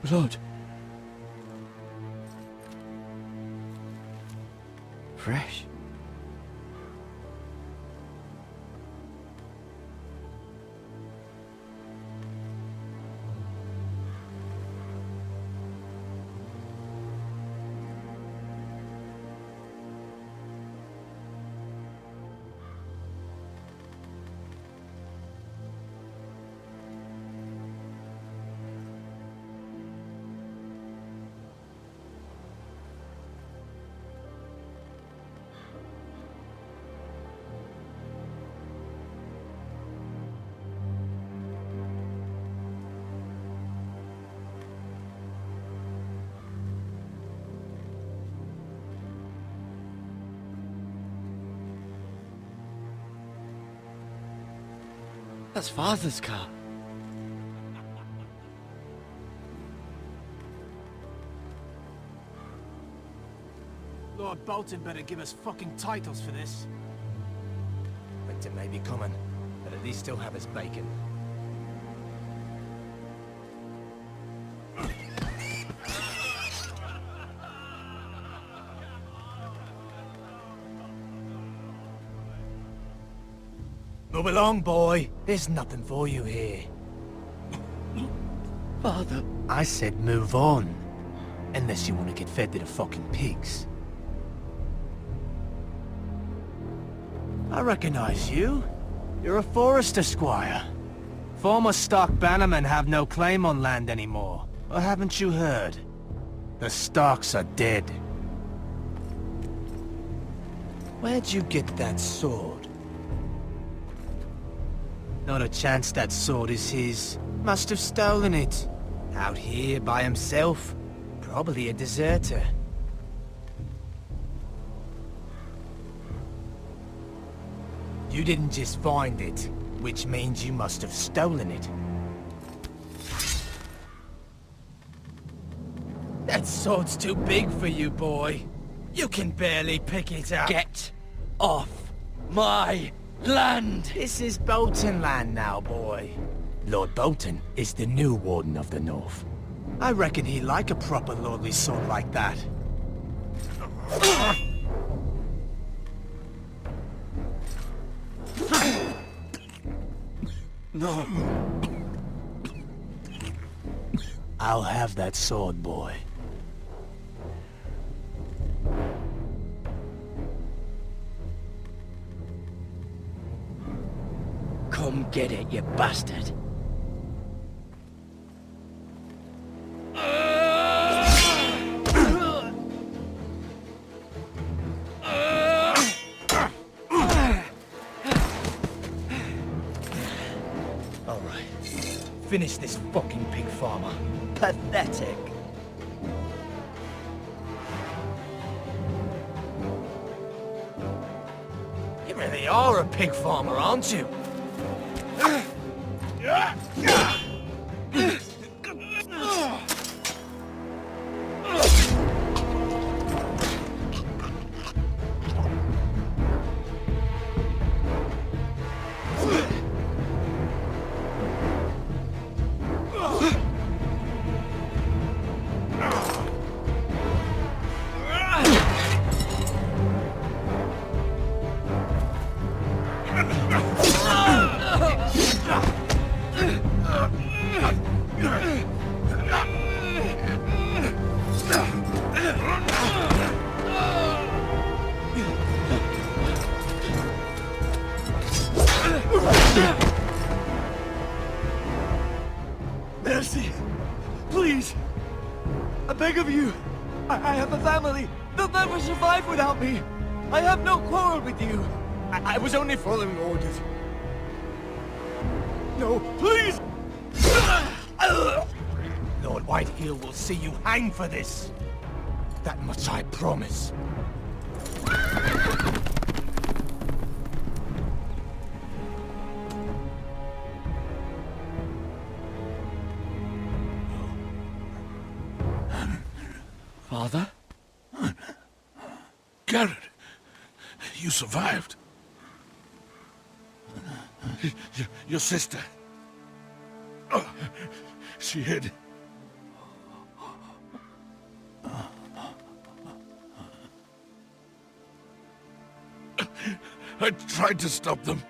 Blood. Fresh. That's Father's car. Lord Bolton better give us fucking titles for this. Winter may be coming, but at least he'll have his bacon. Move along, boy. There's nothing for you here. Father. I said move on. Unless you want to get fed to the fucking pigs. I recognize you. You're a Forester squire. Former Stark bannermen have no claim on land anymore. Or haven't you heard? The Starks are dead. Where'd you get that sword? Not a chance that sword is his. Must have stolen it. Out here by himself. Probably a deserter. You didn't just find it, which means you must have stolen it. That sword's too big for you, boy. You can barely pick it up. Get off my land! This is Bolton land now, boy. Lord Bolton is the new Warden of the North. I reckon he'd like a proper lordly sword like that. No. I'll have that sword, boy. Come get it, you bastard. Alright. Finish this fucking pig farmer. Pathetic. You really are a pig farmer, aren't you? Mercy! Please! I beg of you! I have a family! They'll never survive without me! I have no quarrel with you! I was only following orders. No, please! Lord Whitehill will see you hang for this. That much I promise. Father? Garrett, you survived. Your sister. Oh, she hid. I tried to stop them.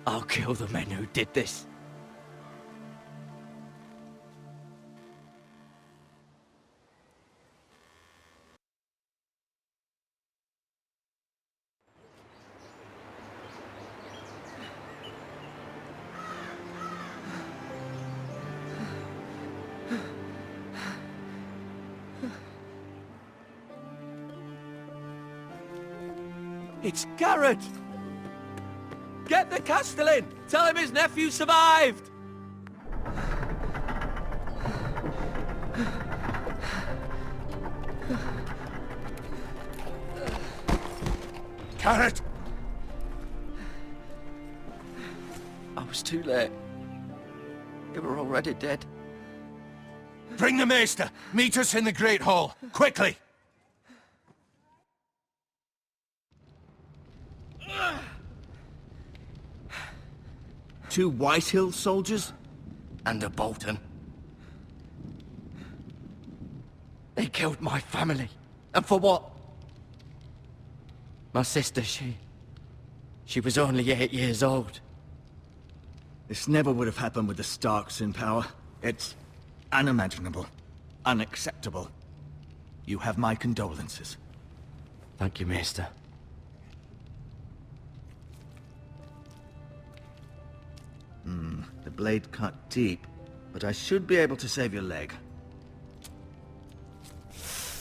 I'll kill the men who did this. It's Garrett! Get the Castellan! Tell him his nephew survived! Garrett! I was too late. They were already dead. Bring the Maester! Meet us in the Great Hall! Quickly! Two Whitehill soldiers? And a Bolton. They killed my family. And for what? My sister, she was only 8 years old. This never would have happened with the Starks in power. It's unimaginable. Unacceptable. You have my condolences. Thank you, Maester. The blade cut deep, but I should be able to save your leg.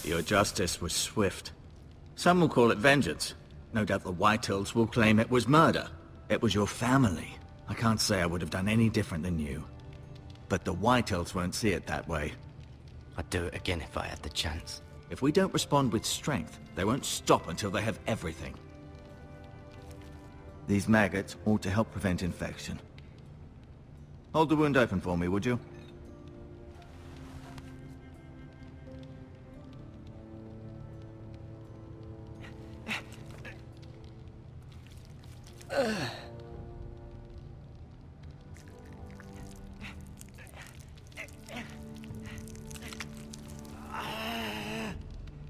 Your justice was swift. Some will call it vengeance. No doubt the Whitehills will claim it was murder. It was your family. I can't say I would have done any different than you. But the Whitehills won't see it that way. I'd do it again if I had the chance. If we don't respond with strength, they won't stop until they have everything. These maggots ought to help prevent infection. Hold the wound open for me, would you?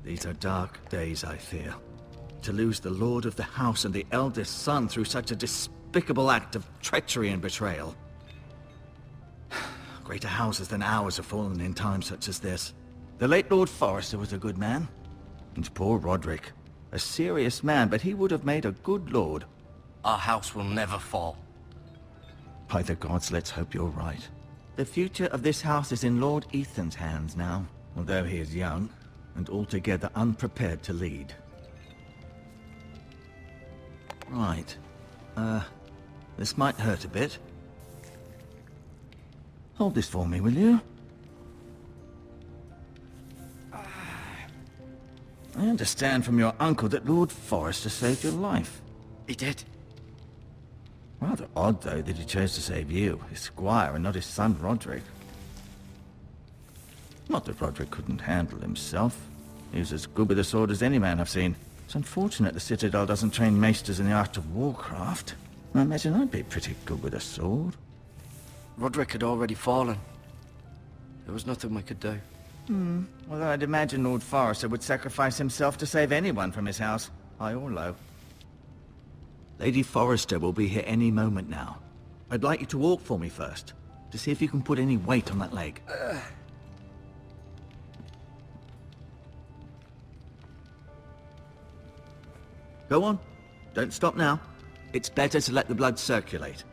These are dark days, I fear. To lose the lord of the house and the eldest son through such a despicable act of treachery and betrayal. Greater houses than ours have fallen in times such as this. The late Lord Forrester was a good man. And poor Roderick. A serious man, but he would have made a good lord. Our house will never fall. By the gods, let's hope you're right. The future of this house is in Lord Ethan's hands now, although he is young and altogether unprepared to lead. Right. This might hurt a bit. Hold this for me, will you? I understand from your uncle that Lord Forrester saved your life. He did. Rather odd, though, that he chose to save you, his squire, and not his son Roderick. Not that Roderick couldn't handle himself. He was as good with a sword as any man I've seen. It's unfortunate the Citadel doesn't train maesters in the art of warcraft. I imagine I'd be pretty good with a sword. Roderick had already fallen. There was nothing we could do. Well, I'd imagine Lord Forrester would sacrifice himself to save anyone from his house, high or low. Lady Forrester will be here any moment now. I'd like you to walk for me first, to see if you can put any weight on that leg. Go on. Don't stop now. It's better to let the blood circulate.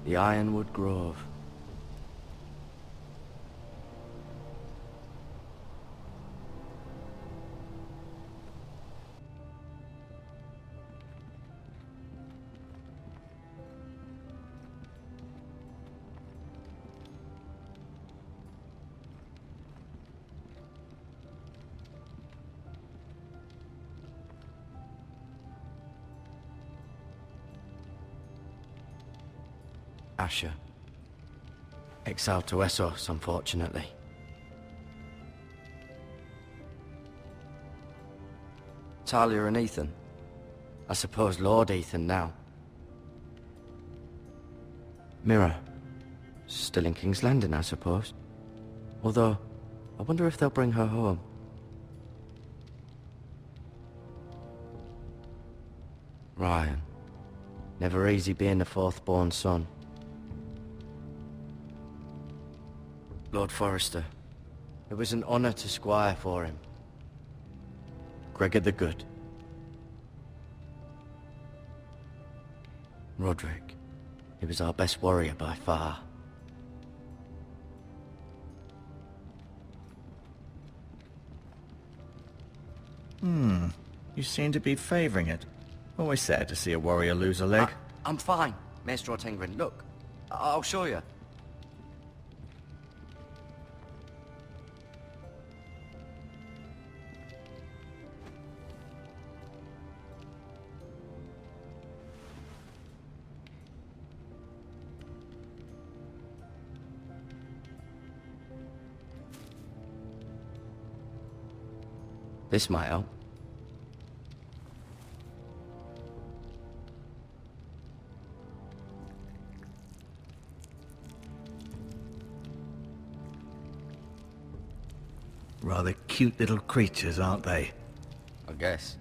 The Ironwood Grove. Asher. Exiled to Essos, unfortunately. Talia and Ethan. I suppose Lord Ethan now. Mira. Still in King's Landing, I suppose. Although, I wonder if they'll bring her home. Ryan. Never easy being the fourth-born son. Lord Forrester. It was an honor to squire for him. Gregor the Good. Roderick. He was our best warrior by far. You seem to be favoring it. Always sad to see a warrior lose a leg. I'm fine, Maestro Tengrin. Look, I'll show you. This might help. Rather cute little creatures, aren't they? I guess.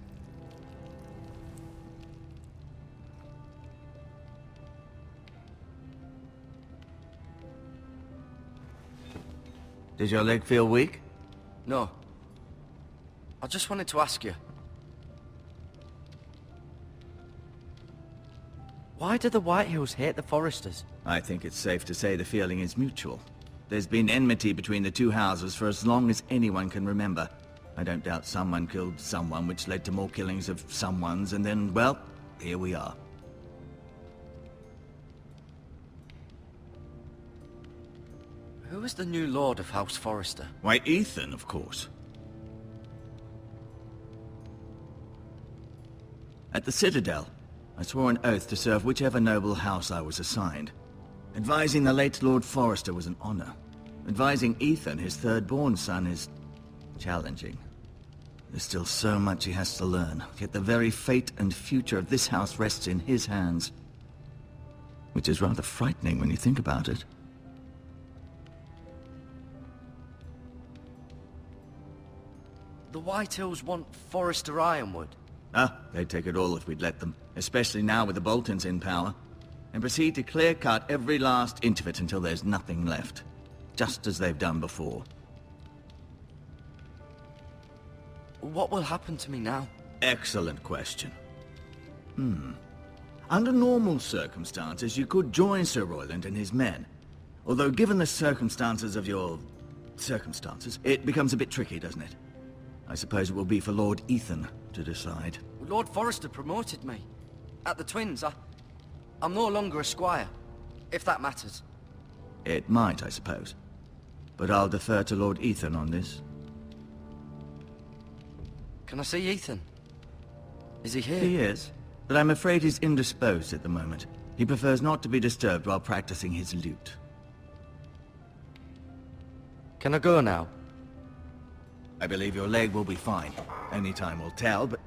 Does your leg feel weak? No. I just wanted to ask you. Why do the Whitehills hate the Forresters? I think it's safe to say the feeling is mutual. There's been enmity between the two houses for as long as anyone can remember. I don't doubt someone killed someone, which led to more killings of someones, and then, well, here we are. Who is the new Lord of House Forrester? Why, Ethan, of course. At the Citadel, I swore an oath to serve whichever noble house I was assigned. Advising the late Lord Forrester was an honor. Advising Ethan, his third-born son, is challenging. There's still so much he has to learn, yet the very fate and future of this house rests in his hands. Which is rather frightening when you think about it. The Whitehills want Forrester Ironwood. Ah, they'd take it all if we'd let them, especially now with the Boltons in power, and proceed to clear-cut every last inch of it until there's nothing left, just as they've done before. What will happen to me now? Excellent question. Under normal circumstances, you could join Sir Royland and his men. Although given the circumstances of your... circumstances, it becomes a bit tricky, doesn't it? I suppose it will be for Lord Ethan to decide. Lord Forrester promoted me. At the Twins, I'm no longer a squire, if that matters. It might, I suppose. But I'll defer to Lord Ethan on this. Can I see Ethan? Is he here? He is, but I'm afraid he's indisposed at the moment. He prefers not to be disturbed while practicing his lute. Can I go now? I believe your leg will be fine. Only time will tell, but...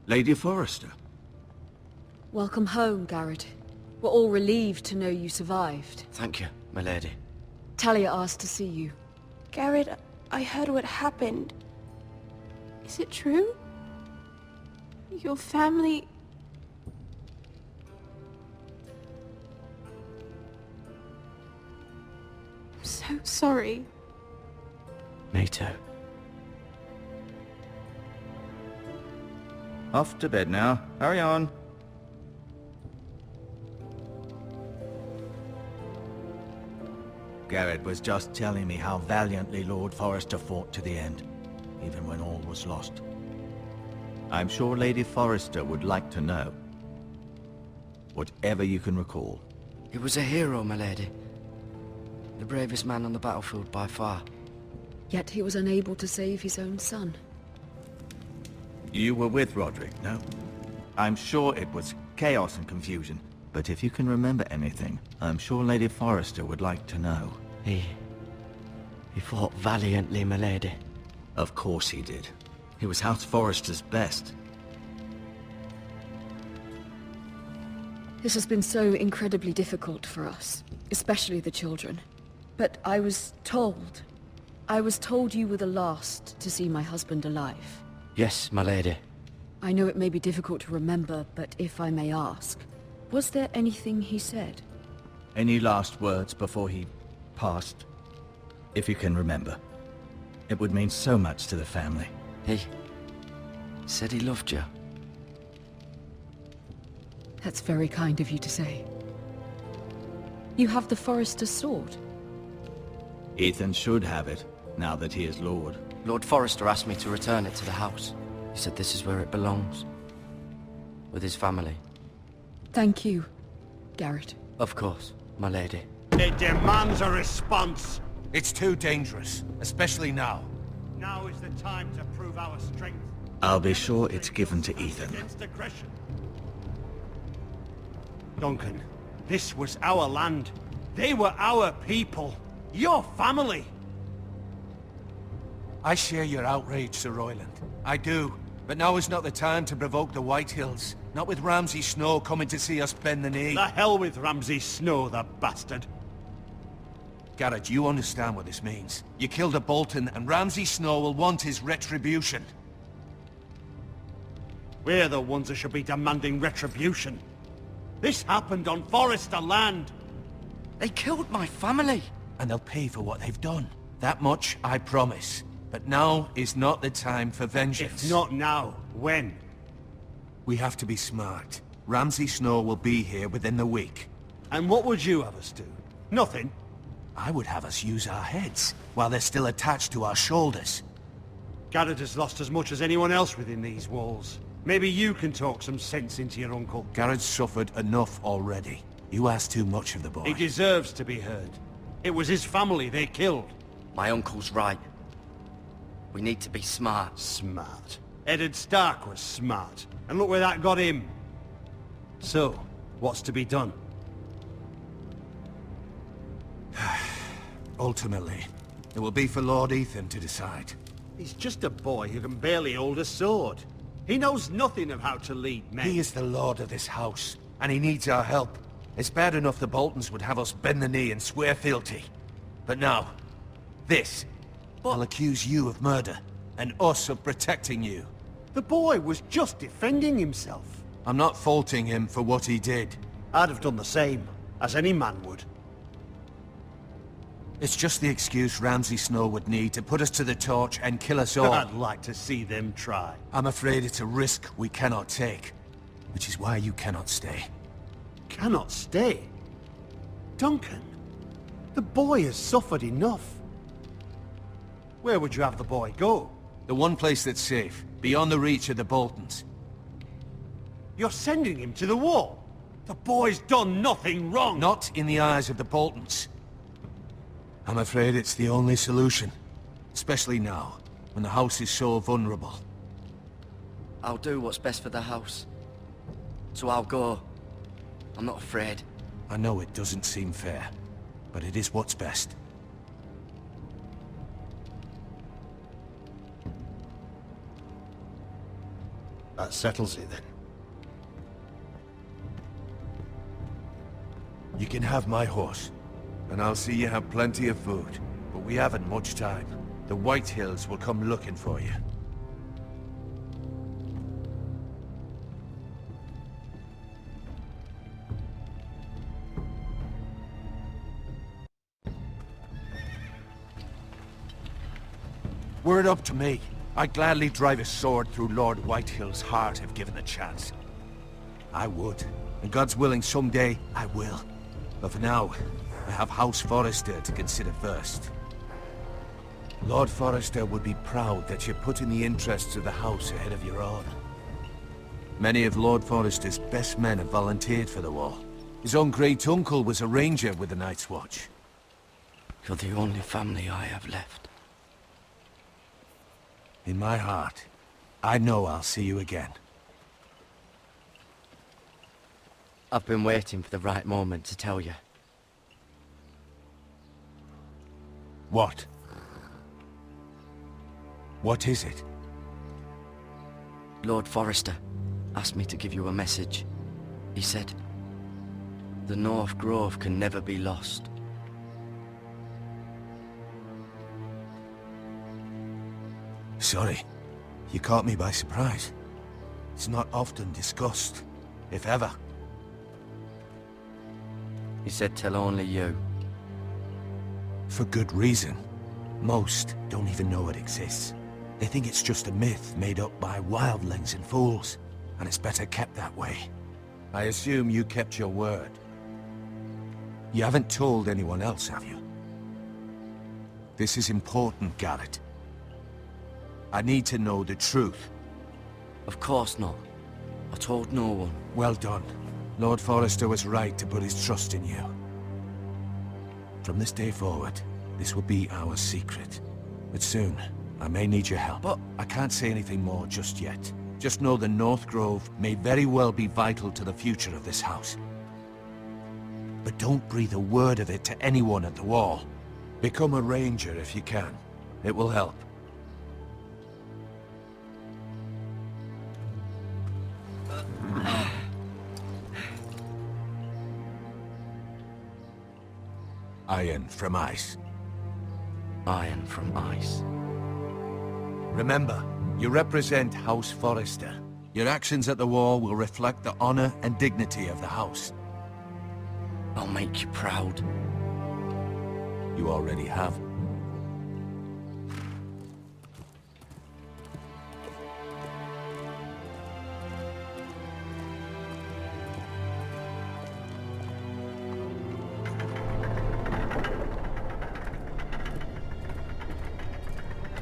Lady Forrester. Welcome home, Garrett. We're all relieved to know you survived. Thank you, my lady. Talia asked to see you. Garrett, I heard what happened. Is it true? Your family... I'm so sorry. Me too. Off to bed now. Hurry on. Garrett was just telling me how valiantly Lord Forrester fought to the end, even when all was lost. I'm sure Lady Forrester would like to know. Whatever you can recall. He was a hero, my lady. The bravest man on the battlefield by far. Yet he was unable to save his own son. You were with Roderick, no? I'm sure it was chaos and confusion. but if you can remember anything, I'm sure Lady Forrester would like to know. He fought valiantly, my lady. Of course he did. He was House Forrester's best. This has been so incredibly difficult for us, especially the children. But I was told you were the last to see my husband alive. Yes, my lady. I know it may be difficult to remember, but if I may ask, was there anything he said? Any last words before he passed? If you can remember. It would mean so much to the family. He said he loved you. That's very kind of you to say. You have the Forrester's sword. Ethan should have it, now that he is Lord. Lord Forrester asked me to return it to the house. He said this is where it belongs. With his family. Thank you, Garrett. Of course, my lady. It demands a response. It's too dangerous, especially now. Now is the time to prove our strength. I'll be sure it's given to Ethan. Against aggression. Duncan, this was our land. They were our people. Your family. I share your outrage, Sir Royland. I do. But now is not the time to provoke the Whitehills. Not with Ramsay Snow coming to see us bend the knee. The hell with Ramsay Snow, the bastard. Garrett, you understand what this means. You killed a Bolton, and Ramsay Snow will want his retribution. We're the ones that should be demanding retribution. This happened on Forrester land. They killed my family. And they'll pay for what they've done. That much, I promise. But now is not the time for vengeance. If not now, when? We have to be smart. Ramsay Snow will be here within the week. And what would you have us do? Nothing. I would have us use our heads, while they're still attached to our shoulders. Garrett has lost as much as anyone else within these walls. Maybe you can talk some sense into your uncle. Garrett's suffered enough already. You ask too much of the boy. He deserves to be heard. It was his family they killed. My uncle's right. We need to be smart. Smart. Eddard Stark was smart. And look where that got him. So, what's to be done? Ultimately, it will be for Lord Ethan to decide. He's just a boy who can barely hold a sword. He knows nothing of how to lead men. He is the lord of this house, and he needs our help. It's bad enough the Boltons would have us bend the knee and swear fealty. But now, this. I'll accuse you of murder, and us of protecting you. The boy was just defending himself. I'm not faulting him for what he did. I'd have done the same, as any man would. It's just the excuse Ramsay Snow would need to put us to the torch and kill us all. I'd like to see them try. I'm afraid it's a risk we cannot take, which is why you cannot stay. Cannot stay? Duncan, the boy has suffered enough. Where would you have the boy go? The one place that's safe, beyond the reach of the Boltons. You're sending him to the wall? The boy's done nothing wrong! Not in the eyes of the Boltons. I'm afraid it's the only solution. Especially now, when the house is so vulnerable. I'll do what's best for the house. So I'll go. I'm not afraid. I know it doesn't seem fair, but it is what's best. That settles it then. You can have my horse, and I'll see you have plenty of food. But we haven't much time. The Whitehills will come looking for you. Were it up to me, I'd gladly drive a sword through Lord Whitehill's heart if given the chance. I would. And God's willing, someday I will. But for now, I have House Forrester to consider first. Lord Forrester would be proud that you're putting the interests of the house ahead of your own. Many of Lord Forrester's best men have volunteered for the war. His own great-uncle was a ranger with the Night's Watch. You're the only family I have left. In my heart, I know I'll see you again. I've been waiting for the right moment to tell you. What? What is it? Lord Forrester asked me to give you a message. He said, the North Grove can never be lost. Sorry, you caught me by surprise. It's not often discussed, if ever. He said tell only you. For good reason. Most don't even know it exists. They think it's just a myth made up by wildlings and fools, and it's better kept that way. I assume you kept your word. You haven't told anyone else, have you? This is important, Garrett. I need to know the truth. Of course not. I told no one. Well done. Lord Forrester was right to put his trust in you. From this day forward, this will be our secret. But soon, I may need your help. But I can't say anything more just yet. Just know the North Grove may very well be vital to the future of this house. But don't breathe a word of it to anyone at the Wall. Become a ranger if you can. It will help. Iron from ice. Iron from ice. Remember, you represent House Forrester. Your actions at the Wall will reflect the honor and dignity of the house. I'll make you proud. You already have.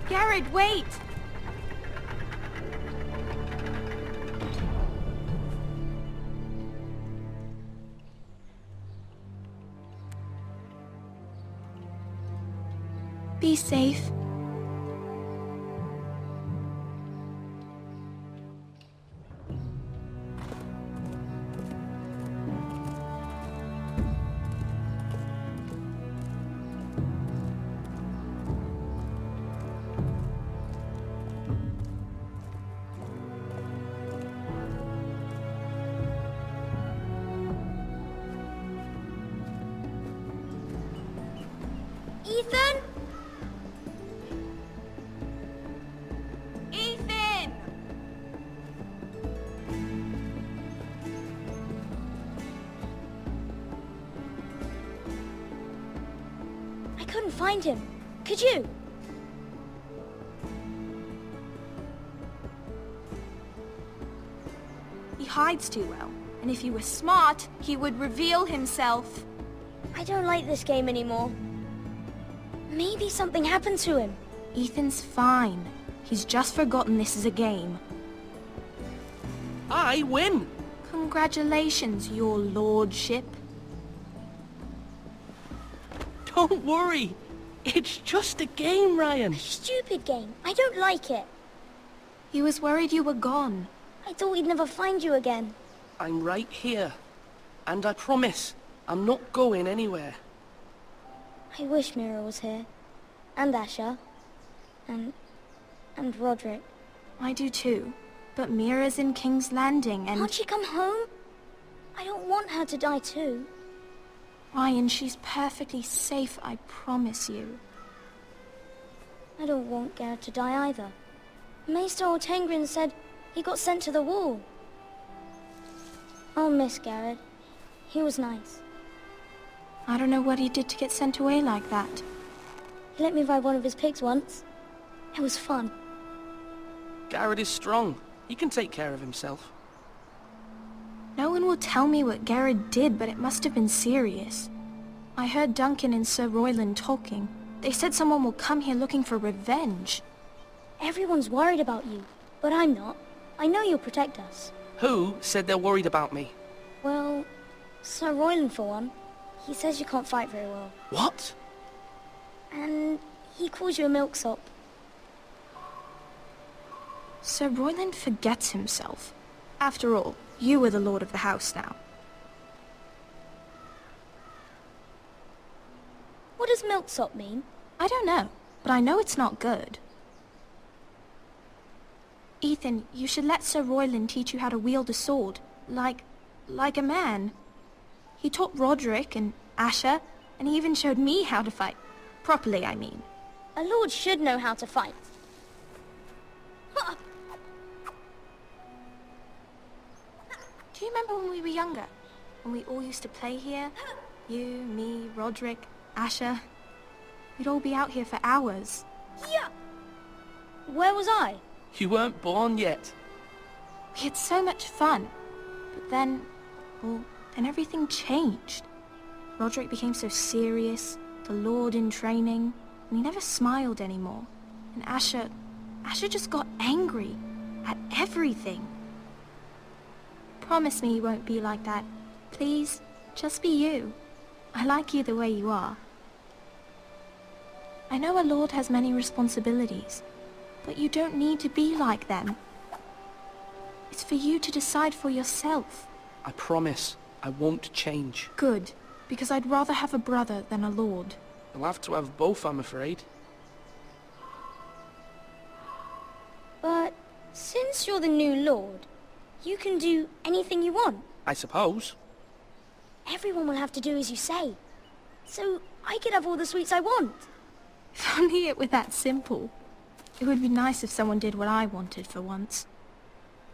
Garrett, wait! Be safe. Ethan? Ethan! I couldn't find him. Could you? He hides too well, and if he were smart, he would reveal himself. I don't like this game anymore. Maybe something happened to him. Ethan's fine. He's just forgotten this is a game. I win! Congratulations, your lordship. Don't worry. It's just a game, Ryan. Stupid game. I don't like it. He was worried you were gone. I thought we'd never find you again. I'm right here. And I promise, I'm not going anywhere. I wish Mira was here. And Asher. And Roderick. I do too. But Mira's in King's Landing and... Can't she come home? I don't want her to die too. Ryan, she's perfectly safe, I promise you. I don't want Garrett to die either. Maester Ortengrin said he got sent to the Wall. I'll miss Garrett. He was nice. I don't know what he did to get sent away like that. He let me ride one of his pigs once. It was fun. Garrett is strong. He can take care of himself. No one will tell me what Garrett did, but it must have been serious. I heard Duncan and Sir Royland talking. They said someone will come here looking for revenge. Everyone's worried about you, but I'm not. I know you'll protect us. Who said they're worried about me? Well, Sir Royland for one. He says you can't fight very well. What? And he calls you a milksop. Sir Royland forgets himself. After all, you are the lord of the house now. What does milksop mean? I don't know, but I know it's not good. Ethan, you should let Sir Royland teach you how to wield a sword, like a man. He taught Roderick and Asher, and he even showed me how to fight. Properly, I mean. A lord should know how to fight. Do you remember when we were younger? When we all used to play here? You, me, Roderick, Asher. We'd all be out here for hours. Yeah! Where was I? You weren't born yet. We had so much fun. But then, well, then everything changed. Roderick became so serious, the Lord in training, and he never smiled anymore. And Asher just got angry at everything. Promise me you won't be like that. Please, just be you. I like you the way you are. I know a lord has many responsibilities, but you don't need to be like them. It's for you to decide for yourself. I promise I won't change. Good, because I'd rather have a brother than a lord. I'll have to have both, I'm afraid. But since you're the new lord, you can do anything you want. I suppose. Everyone will have to do as you say. So I could have all the sweets I want. If only it were that simple. It would be nice if someone did what I wanted for once.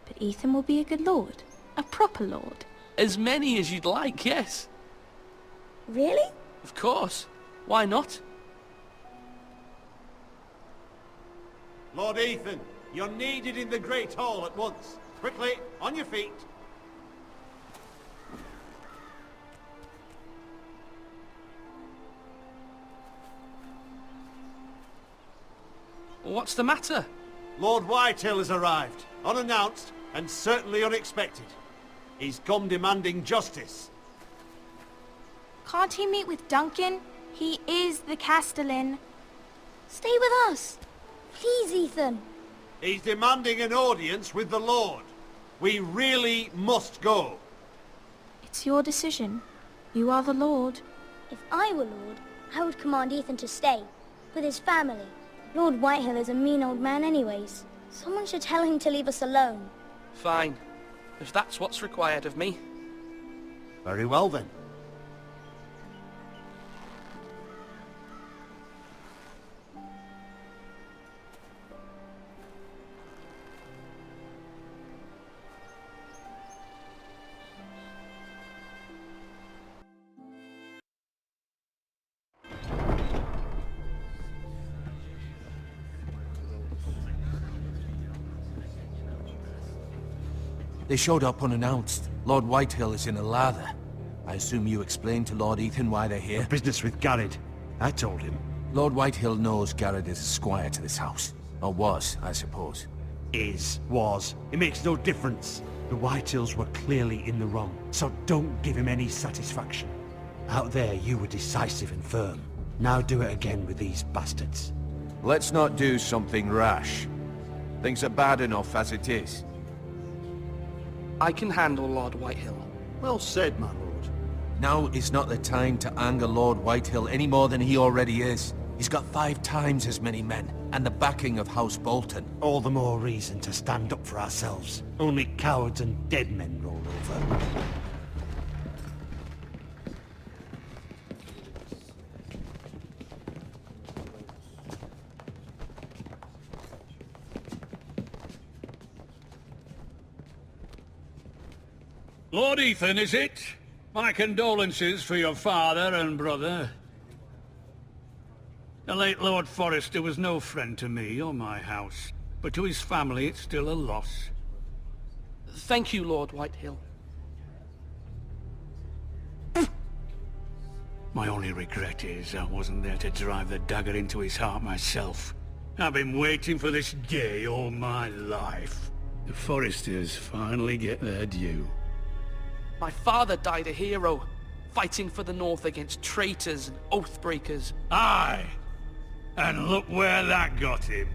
But Ethan will be a good lord. A proper lord. As many as you'd like, yes. Really? Of course. Why not? Lord Ethan, you're needed in the Great Hall at once. Quickly, on your feet. What's the matter? Lord Whitehill has arrived, unannounced and certainly unexpected. He's come demanding justice. Can't he meet with Duncan? He is the Castellan. Stay with us. Please, Ethan. He's demanding an audience with the Lord. We really must go. It's your decision. You are the lord. If I were lord, I would command Ethan to stay, with his family. Lord Whitehill is a mean old man anyways. Someone should tell him to leave us alone. Fine. If that's what's required of me. Very well then. They showed up unannounced. Lord Whitehill is in a lather. I assume you explained to Lord Ethan why they're here? Business with Garrett. I told him. Lord Whitehill knows Garrett is a squire to this house. Or was, I suppose. Was. It makes no difference. The Whitehills were clearly in the wrong, so don't give him any satisfaction. Out there, you were decisive and firm. Now do it again with these bastards. Let's not do something rash. Things are bad enough as it is. I can handle Lord Whitehill. Well said, my lord. Now is not the time to anger Lord Whitehill any more than he already is. He's got 5 times as many men, and the backing of House Bolton. All the more reason to stand up for ourselves. Only cowards and dead men roll over. Lord Ethan, is it? My condolences for your father and brother. The late Lord Forrester was no friend to me or my house, but to his family it's still a loss. Thank you, Lord Whitehill. My only regret is I wasn't there to drive the dagger into his heart myself. I've been waiting for this day all my life. The Forresters finally get their due. My father died a hero, fighting for the North against traitors and oathbreakers. Aye! And look where that got him.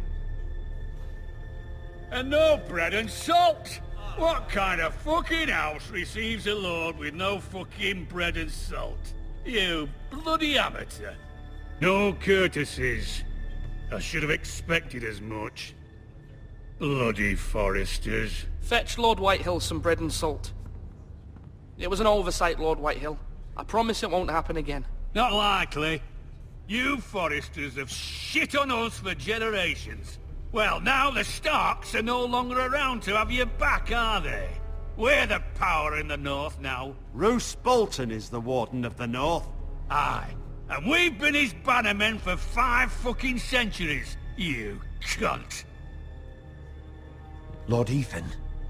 And no bread and salt! What kind of fucking house receives a lord with no fucking bread and salt? You bloody amateur. No courtesies. I should have expected as much. Bloody Foresters. Fetch Lord Whitehill some bread and salt. It was an oversight, Lord Whitehill. I promise it won't happen again. Not likely. You Foresters have shit on us for generations. Well, now the Starks are no longer around to have your back, are they? We're the power in the north now. Roose Bolton is the Warden of the North. Aye. And we've been his bannermen for 5 fucking centuries, you cunt. Lord Ethan,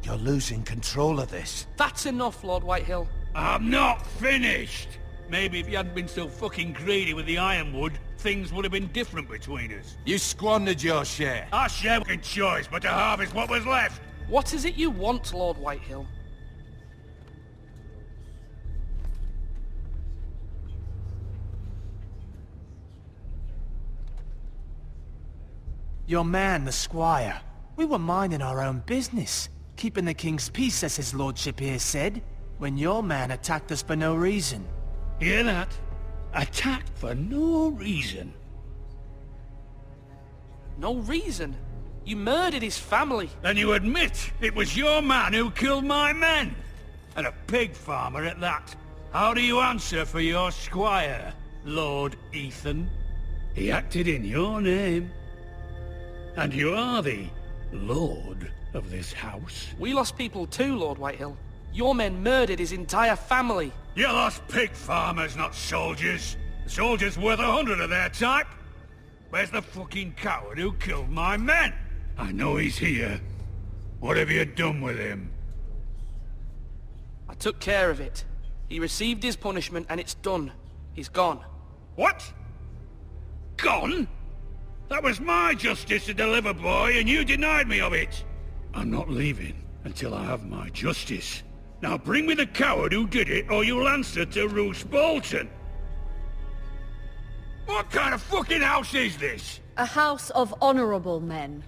you're losing control of this. That's enough, Lord Whitehill. I'm not finished. Maybe if you hadn't been so fucking greedy with the ironwood, things would have been different between us. You squandered your share. Our share was in choice, but to harvest what was left. What is it you want, Lord Whitehill? Your man, the squire. We were minding our own business, keeping the king's peace, as his lordship here said, when your man attacked us for no reason. Hear that? Attacked for no reason. No reason? You murdered his family. Then you admit it was your man who killed my men. And a pig farmer at that. How do you answer for your squire, Lord Ethan? He acted in your name. And you are the lord of this house. We lost people too, Lord Whitehill. Your men murdered his entire family. You lost pig farmers, not soldiers. The soldiers worth 100 of their type. Where's the fucking coward who killed my men? I know he's here. What have you done with him? I took care of it. He received his punishment and it's done. He's gone. What? Gone? That was my justice to deliver, boy, and you denied me of it. I'm not leaving until I have my justice. Now bring me the coward who did it, or you'll answer to Roose Bolton. What kind of fucking house is this? A house of honorable men.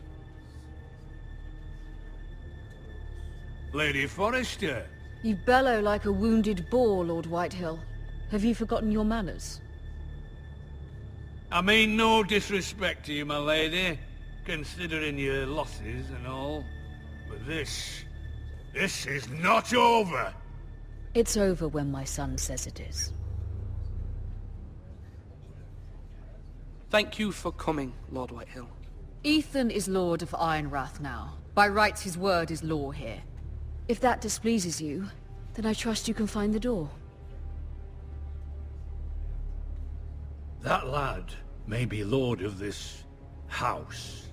Lady Forrester. You bellow like a wounded boar, Lord Whitehill. Have you forgotten your manners? I mean no disrespect to you, my lady, considering your losses and all. But this is not over. It's over when my son says it is. Thank you for coming, Lord Whitehill. Ethan is Lord of Ironrath now. By rights, his word is law here. If that displeases you, then I trust you can find the door. That lad may be lord of this house,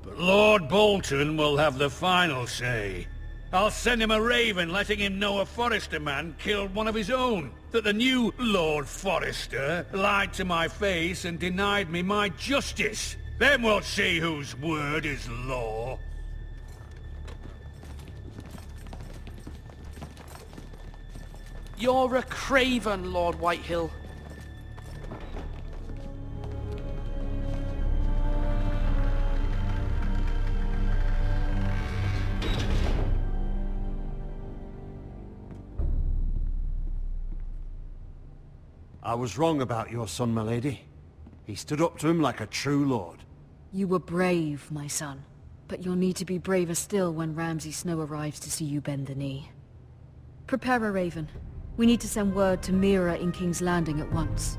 but Lord Bolton will have the final say. I'll send him a raven letting him know a Forrester man killed one of his own, that the new Lord Forrester lied to my face and denied me my justice. Then we'll see whose word is law. You're a craven, Lord Whitehill. I was wrong about your son, my lady. He stood up to him like a true lord. You were brave, my son. But you'll need to be braver still when Ramsay Snow arrives to see you bend the knee. Prepare a raven. We need to send word to Mira in King's Landing at once.